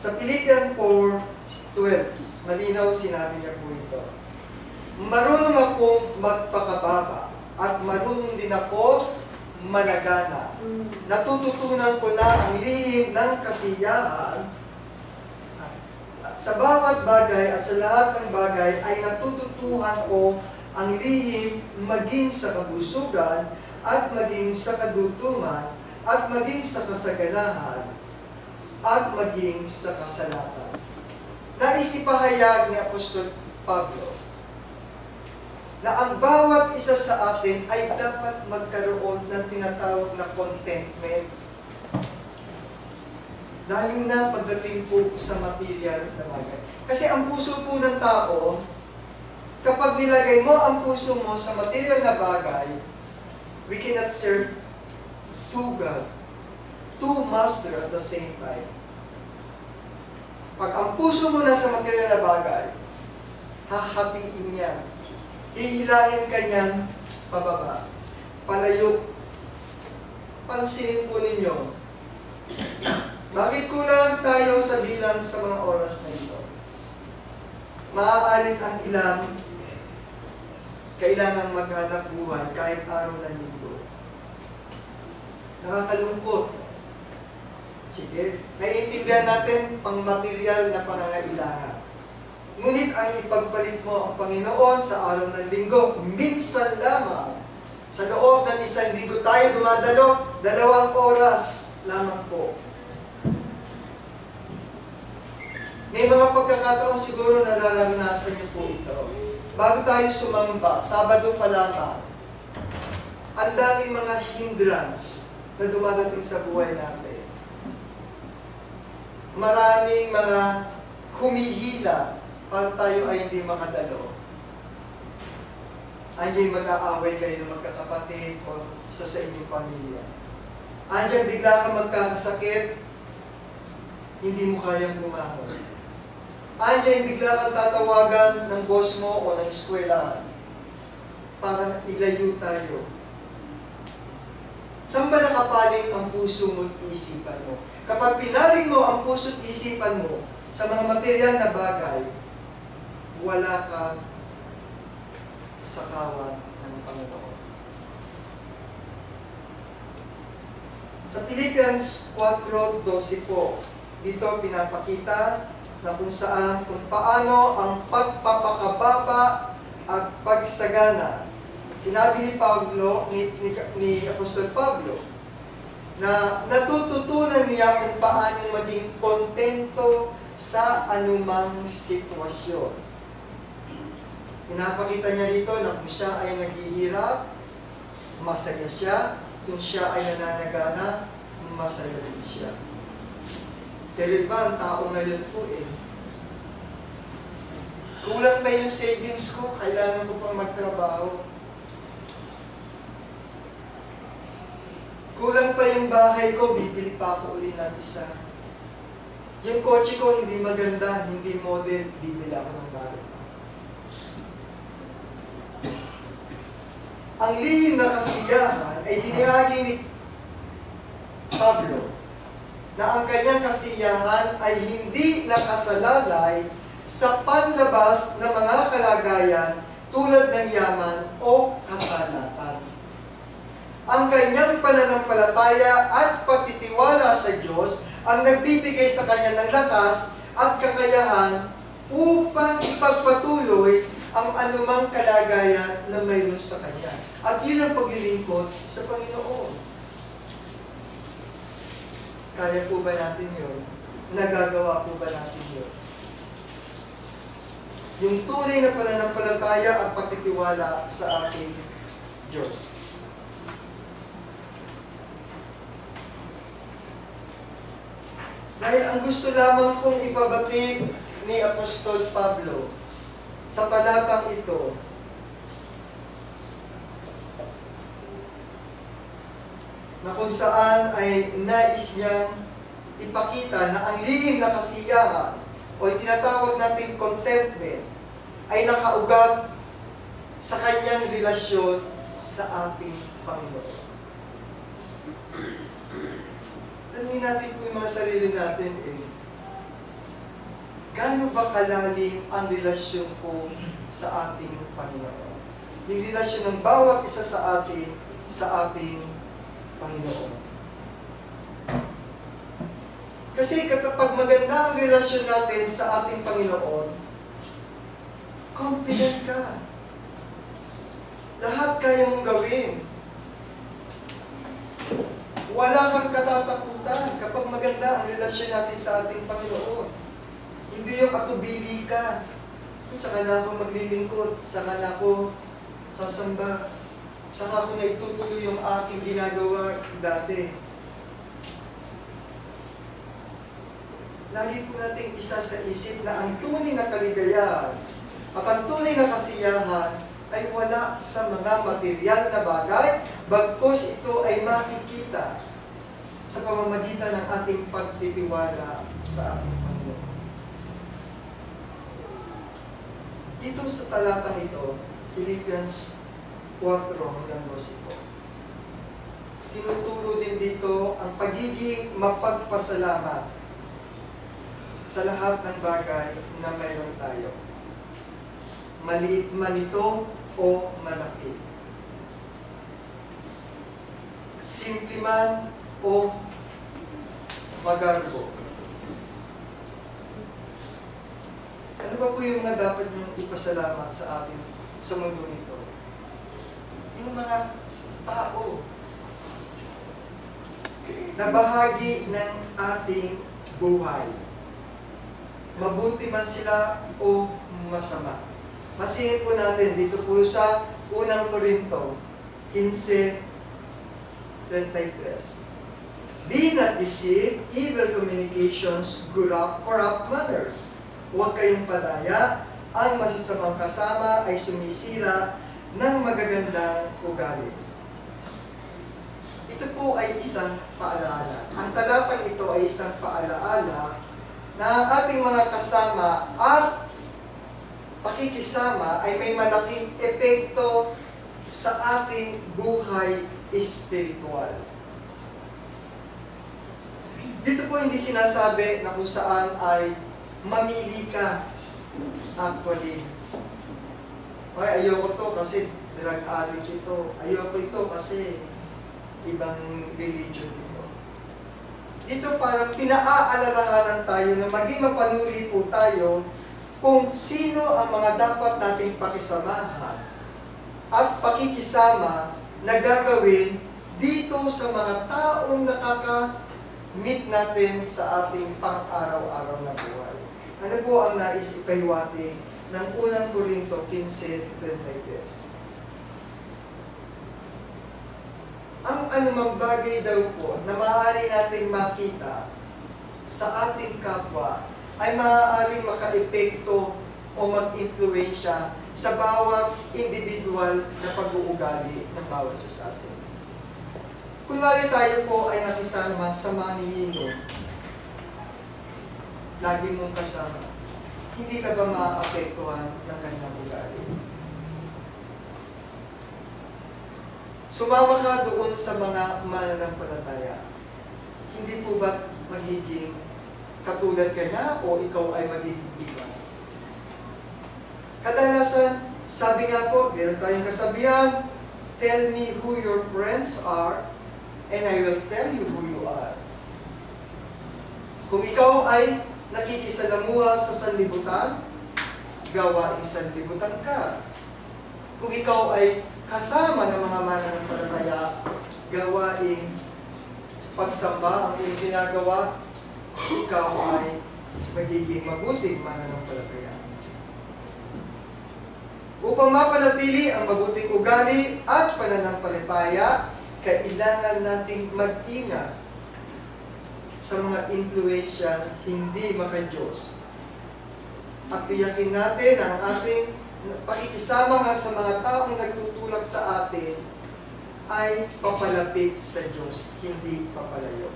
Sa Philippians 4:12, malinaw sinabi niya po ito. Marunong akong magpakababa at marunong din ako managana. Natututunan ko na ang lihim ng kasiyahan. Sa bawat bagay at sa lahat ng bagay ay natututuhan ko ang lihim maging sa kabusugan at maging sa kadutungan at maging sa kasaganahan at maging sa kasalatan. Nais ipahayag ni Apostol Pablo na ang bawat isa sa atin ay dapat magkaroon ng tinatawag na contentment. Lalo na pagdating po sa material na bagay. Kasi ang puso po ng tao, kapag nilagay mo ang puso mo sa material na bagay, we cannot serve two God, two masters at the same time. Pag ang puso mo na sa material na bagay, hahatiin yan. Ihilahin ka niyan pababa, palayo. Pansinin po ninyo, bakit kulang tayo sa bilang sa mga oras na ito? Maaaring ang ilang kailangang maghanap buhay kahit araw ng linggo. Nakakalungkot. Sige, naiintindihan natin pang material na pangangailangan. Ngunit ang ipagpalit mo ang Panginoon sa araw ng linggo, minsan lamang. Sa loob ng isang linggo tayo dumadalo, 2 oras lamang po. May mga pagkakataon siguro na nararanasan niyo po ito. Bago tayo sumamba, Sabado pa lamang, ang daming mga hindrance na dumadating sa buhay natin. Maraming mga humihila para tayo ay hindi makadalo. Andiyan mag-aaway kayo ng magkakapatid o isa sa inyong pamilya. Andiyan bigla kang magkakasakit, hindi mo kayang bumangon. Andiyan bigla kang tatawagan ng boss mo o ng eskwelahan para ilayo tayo. Saan ba nakapaling ang puso mo at isipan mo? Kapag pinaling mo ang puso at isipan mo sa mga material na bagay, wala kang sa kawan ng Panginoon. Sa Philippians 4:12 po, dito pinapakita na kung paano ang pagpapakababa at pagsagana. Sinabi ni Pablo, ni Apostol Pablo, na natututunan niya kung paano maging kontento sa anumang sitwasyon. Pinapakita niya dito na kung siya ay naghihirap, masaya siya. Kung siya ay nananagana, masaya rin siya. Pero iba ang tao ngayon po kulang na yung savings ko, kailangan ko pang magtrabaho. Kulang pa yung bahay ko, bibili pa ako uli ng isa. Yung kotse ko hindi maganda, hindi model, bibili ako ng bago. Ang lihim na kasiyahan ay binihagi ni Pablo na ang kanyang kasiyahan ay hindi nakasalalay sa panlabas na mga kalagayan tulad ng yaman o kasalatan. Ang kanyang pananampalataya at pagtitiwala sa Diyos ang nagbibigay sa kanya ng lakas at kakayahan upang ipagpatuloy ang anumang kalagayan na mayroon sa kanya. At yun ang paglilingkod sa Panginoon. Kaya po ba natin yun? Nagagawa po ba natin yun? Yung tunay na pananampalataya at pagtitiwala sa ating Diyos. Dahil ang gusto lamang pong ipabatid ni Apostol Pablo sa talatang ito, na kung saan ay nais niyang ipakita na ang lihim na kasiyahan o tinatawag nating contentment ay nakaugat sa kanyang relasyon sa ating Panginoon. Tanungin natin po yung mga sarili natin gaano ba kalalim ang relasyon ko sa ating Panginoon? Yung relasyon ng bawat isa sa atin sa ating Panginoon. Kasi kapag maganda ang relasyon natin sa ating Panginoon, confident ka. Lahat kaya mong gawin. Wala kang katatakutan kapag maganda ang relasyon natin sa ating Panginoon. Hindi yung atubili ka. Saka na ako maglilingkod, saka na ako sasamba, saka ako na itutuloy yung aking ginagawa dati. Lagi po natin isa sa isip na ang tunay na kaligayahan at ang tunay na kasiyahan ay wala sa mga material na bagay, bagkus ito ay makikita sa pamamagitan ng ating pagtitiwala sa ating Panginoon. Dito sa talatang ito, Philippians 4 hanggang 12 po, tinuturo din dito ang pagiging mapagpasalamat sa lahat ng bagay na mayroon tayo. Maliit man ito o malaki. Simple man o magarbo. Ano ba po yung mga dapat niyong ipasalamat sa atin sa mundo nito? Yung mga tao na bahagi ng ating buhay. Mabuti man sila o masama. Masingit po natin dito po sa unang Korinto 15:33. Be not deceived, evil communications, corrupt manners. Huwag kayong padaya, ang masasamang kasama ay sumisira ng magagandang ugali. Ito po ay isang paalala. Ang talatang ito ay isang paalaala na ang ating mga kasama at pakikisama ay may malaking epekto sa ating buhay espiritual. Dito po hindi sinasabi na kung saan ay mamili ka. Actually, ay ayoko to kasi drug addict ito. Ayoko ito kasi ibang religion ito. Dito parang pinaaalalahanan tayo na maging mapanuri po tayo kung sino ang mga dapat nating pakisamahan at pakikisama na gagawin dito sa mga taong nakaka-meet natin sa ating pang-araw-araw na buhay. Ano po ang nais ipahiwati ng unang Korinto 15:33? Ang anumang bagay daw po na maaari nating makita sa ating kapwa ay maaaring maka-epekto o mag-impluwensya sa bawat individual na pag-uugali ng bawat isa sa atin. Kunwari tayo po ay nakisama sa manginginom, lagi mong kasama, hindi ka ba maaapektuhan ng kanyang ugali? Sumama ka doon sa mga mananampalataya, hindi po ba magiging katulad ka niya o ikaw ay magiging iba? Kadalasan, sabi nga po, meron tayong kasabihan, tell me who your friends are and I will tell you who you are. Kung ikaw ay nakikisalamuha sa sanlibutan, gawaing sanlibutan ka. Kung ikaw ay kasama ng mga mananampalataya, gawaing pagsamba ang iyong ginagawa, ikaw ay magiging mabuting mananampalataya. Upang mapanatili ang mabuting ugali at pananampalataya, kailangan nating mag-ingat sa mga impluwensyang hindi maka-Diyos. At tiyakin natin ang ating pakikisama nga sa mga taong nagtutulak sa atin ay papalapit sa Diyos, hindi papalayo.